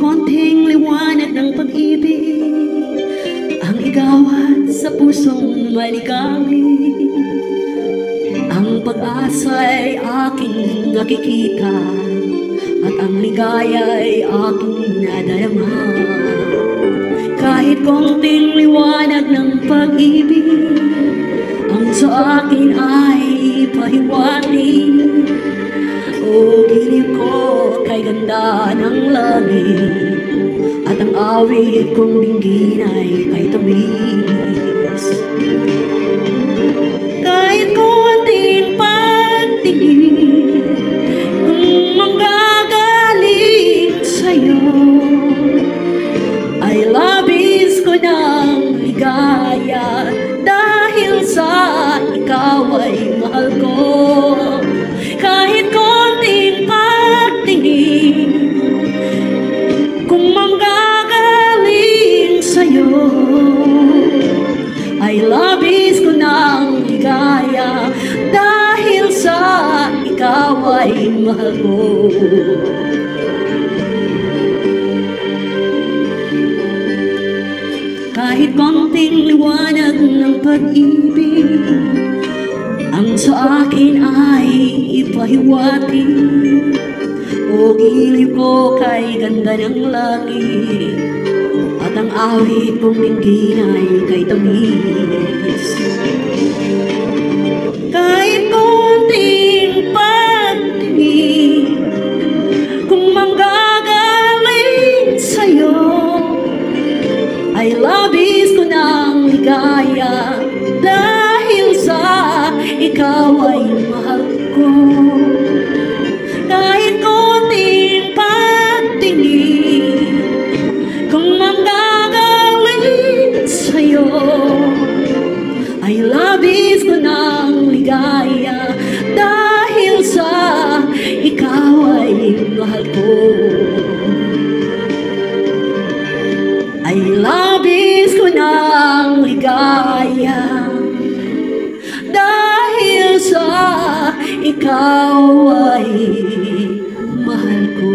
konting liwanag ng pag-ibig ang igawad sa pusong maligamit. Ang pag-asa'y aking nakikita at ang ligaya'y aking nadarama. Kahit konting liwanag ng pag-ibig ang sa akin ay pahiwati. O giliw ko kay ganda ng langit at ang awit kong dinggin ay kay tamis. Kahit konting pagtingin kung manggagaling sa'yo, ay labis ko ng ligaya dahil sa ikaw ay mahal ko. Kahit konting pagtingin kung manggagaling sa'yo, ay labis ko ng ligaya dahil sa ikaw ay mahal ko. Kahit konting liwanag ng pag-ibig ang sa akin ay ipahiwati. O giliw ko kay ganda ng langit at ang awit kong dinggin ay kay tamis. Kahit konting pagtingin kung manggagaling sa'yo, ay labis ko ng ligaya dahil sa ikaw ay mahal ko. Kahit konting pagtingin kung manggagaling sa'yo, ay labis ko ng ligaya dahil sa ikaw ay mahal ko. Ay labis ko ng ligaya dahil sa ikaw ay mahal ko.